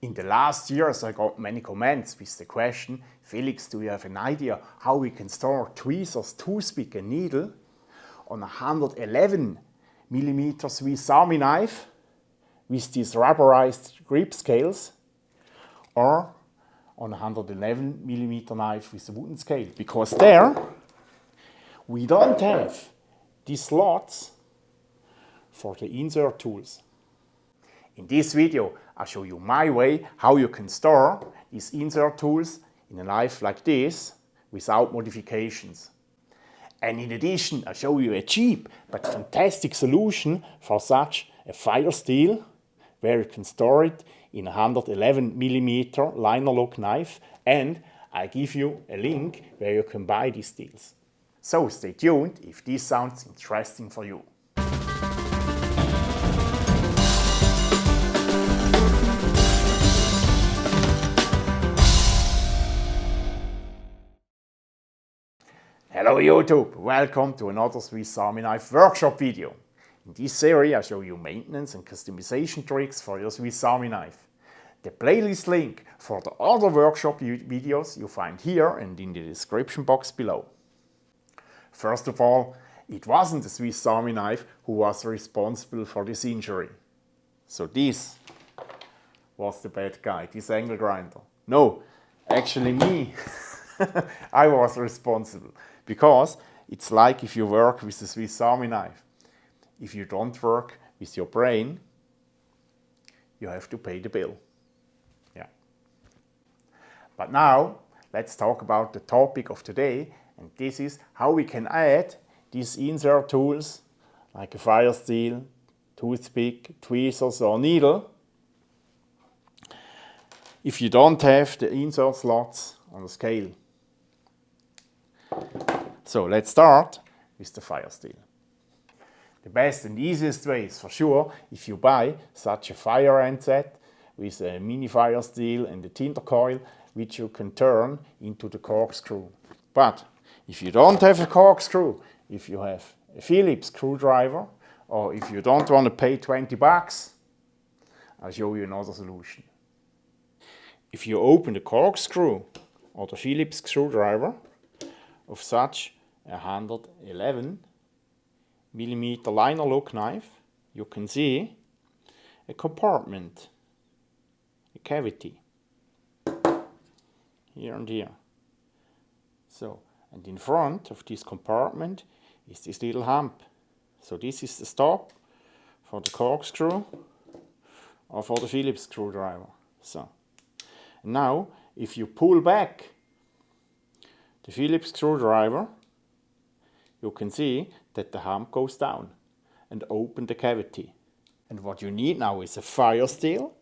In the last years I got many comments with the question, Felix, do you have an idea how we can store tweezers, toothpick and needle on a 111mm Swiss Army knife with these rubberized grip scales or on a 111mm knife with a wooden scale? Because there we don't have these slots for the insert tools. In this video I show you my way how you can store these insert tools in a knife like this without modifications. And in addition I show you a cheap but fantastic solution for such a FIRESTEEL where you can store it in a 111mm liner lock knife, and I give you a link where you can buy these deals. So stay tuned if this sounds interesting for you. Hello YouTube, welcome to another Swiss Army Knife Workshop video. In this series I show you maintenance and customization tricks for your Swiss Army knife. The playlist link for the other workshop videos you find here and in the description box below. First of all, it wasn't the Swiss Army knife who was responsible for this injury. So this was the bad guy, this angle grinder. No, actually me. I was responsible. Because it's like if you work with the Swiss Army knife. If you don't work with your brain, you have to pay the bill. Yeah. But now, let's talk about the topic of today, and this is how we can add these insert tools, like a FIRESTEEL, toothpick, tweezers or needle, if you don't have the insert slots on the scale. So let's start with the FIRESTEEL. The best and easiest way is for sure if you buy such a fire end set with a mini FIRESTEEL and a tinder coil which you can turn into the corkscrew. But if you don't have a corkscrew, if you have a Phillips screwdriver, or if you don't want to pay 20 bucks, I'll show you another solution. If you open the corkscrew or the Phillips screwdriver of such a 111mm liner lock knife, you can see a compartment, a cavity, here and here. So, and in front of this compartment is this little hump. So this is the stop for the corkscrew or for the Phillips screwdriver. So, and now if you pull back the Phillips screwdriver, you can see that the hump goes down and open the cavity. And what you need now is a FIRESTEEL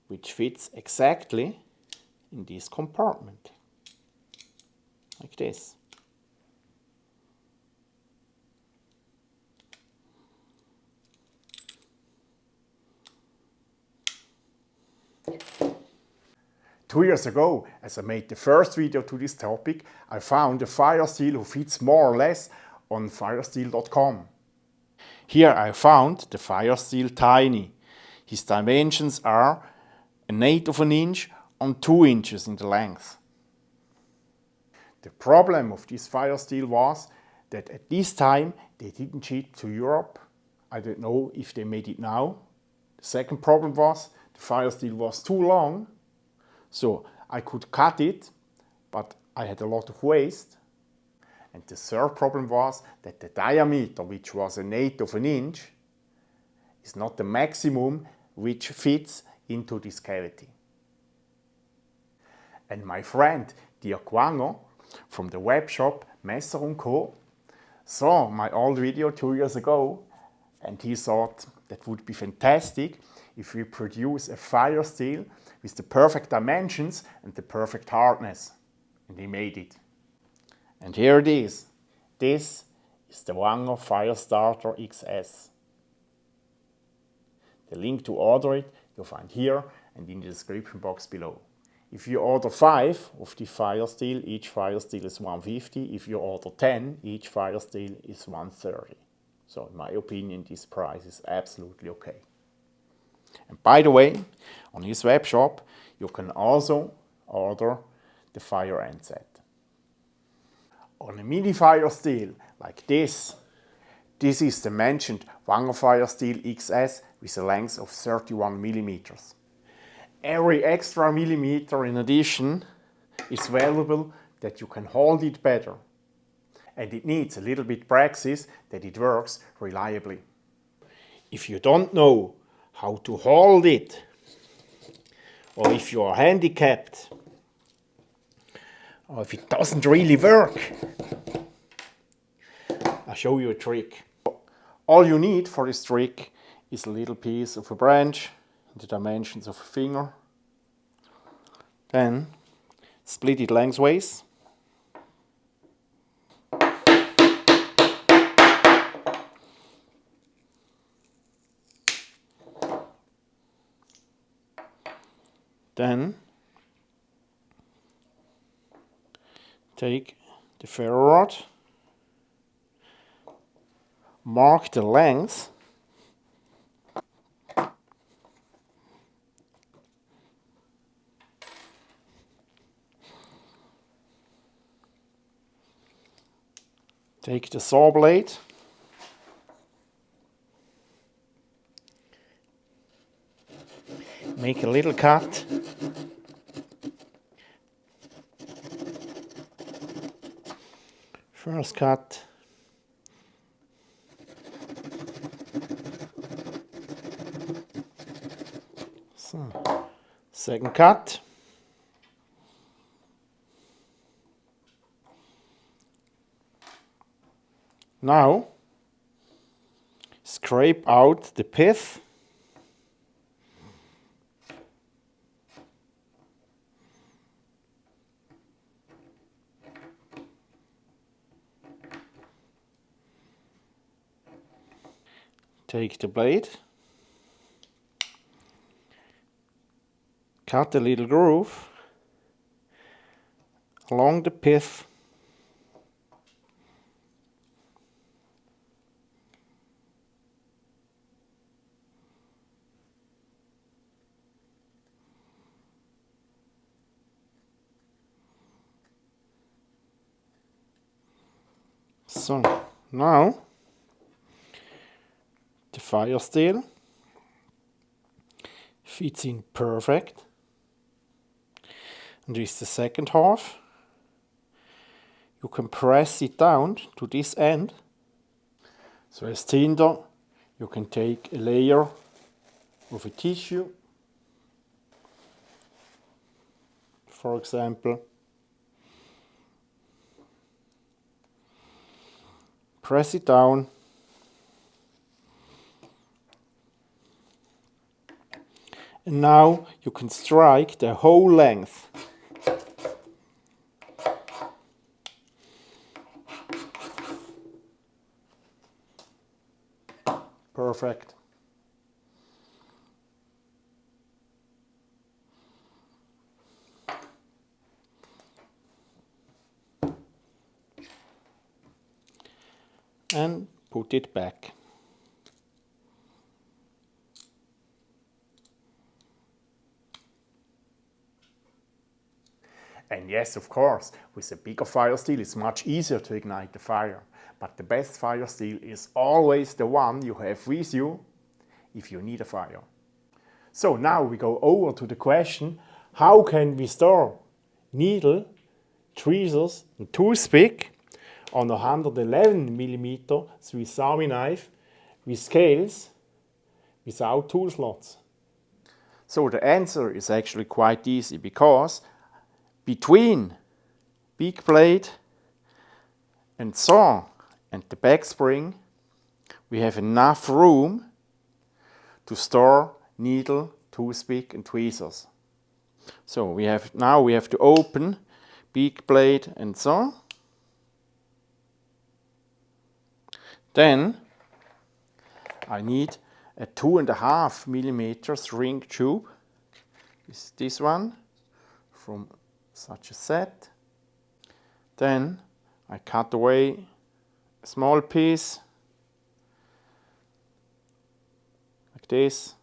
which fits exactly in this compartment, like this. 2 years ago, as I made the first video to this topic, I found a FIRESTEEL who fits more or less on firesteel.com. Here I found the FIRESTEEL Tiny. His dimensions are 1/8 of an inch on 2 inches in the length. The problem of this FIRESTEEL was that at this time they didn't ship to Europe. I don't know if they made it now. The second problem was the FIRESTEEL was too long. So I could cut it, but I had a lot of waste. And the third problem was that the diameter, which was 1/8 of an inch, is not the maximum which fits into this cavity. And my friend Dirk Wanger from the web shop Messer & Co. saw my old video 2 years ago, and he thought that would be fantastic if we produce a FIRESTEEL with the perfect dimensions and the perfect hardness. And he made it. And here it is. This is the Wanger Firestarter XS. The link to order it you'll find here and in the description box below. If you order 5 of the FIRESTEEL, each FIRESTEEL is 150. If you order 10, each FIRESTEEL is 130. So in my opinion, this price is absolutely okay. And by the way, on his web shop, you can also order the fire end set. On a mini FIRESTEEL like this is the mentioned Wanger FIRESTEEL XS with a length of 31 mm. Every extra millimeter in addition is valuable that you can hold it better. And it needs a little bit practice that it works reliably. If you don't know how to hold it, or if you are handicapped, or if it doesn't really work, I'll show you a trick. All you need for this trick is a little piece of a branch in the dimensions of a finger. Then split it lengthways. Then take the ferro rod, mark the length, take the saw blade, make a little cut, first cut, so, second cut, now scrape out the pith. Take the blade, cut a little groove along the pith. So now the FIRESTEEL fits in perfect, and with the second half you can press it down to this end. So as tinder you can take a layer of a tissue, for example, press it down, and now you can strike the whole length. Perfect. And put it back. And yes, of course, with a bigger FIRESTEEL it's much easier to ignite the fire. But the best FIRESTEEL is always the one you have with you if you need a fire. So now we go over to the question, how can we store needle, tweezers and toothpick on a 111mm Swiss Army knife with scales without tool slots? So the answer is actually quite easy, because between big blade and saw and the back spring we have enough room to store needle, toothpick and tweezers. So now we have to open big blade and saw. Then I need a 2.5mm ring tube. This one from such a set. Then I cut away a small piece like this.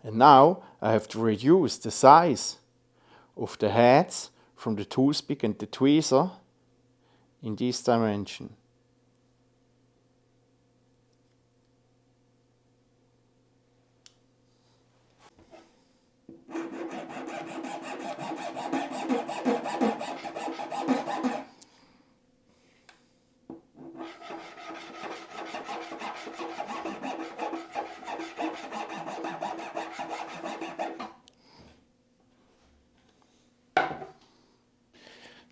And now I have to reduce the size of the heads from the toothpick and the tweezer in this dimension.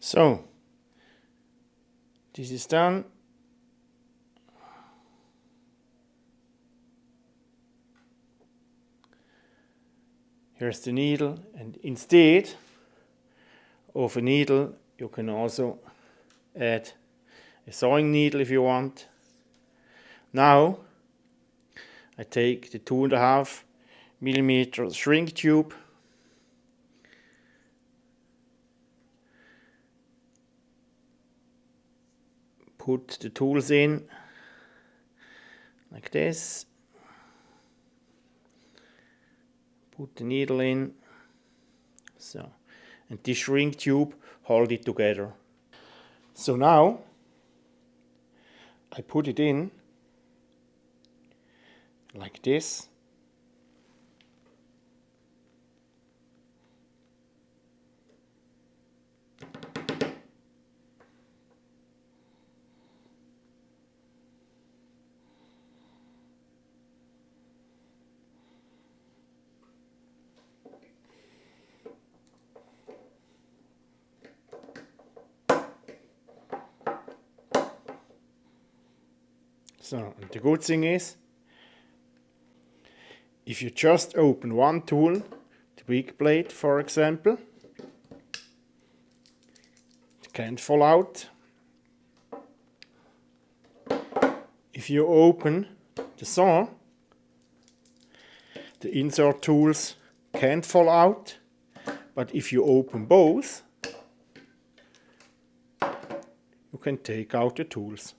So, this is done. Here's the needle, and instead of a needle you can also add a sewing needle if you want. Now I take the 2.5 millimeter shrink tube, put the tools in like this, put the needle in, so, and this shrink tube hold it together. So now I put it in like this. So, and the good thing is, if you just open one tool, the big blade for example, it can't fall out. If you open the saw, the insert tools can't fall out, but if you open both, you can take out the tools.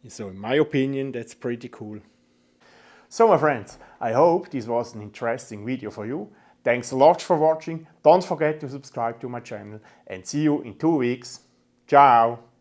So in my opinion, that's pretty cool. So my friends, I hope this was an interesting video for you. Thanks a lot for watching. Don't forget to subscribe to my channel and see you in 2 weeks. Ciao!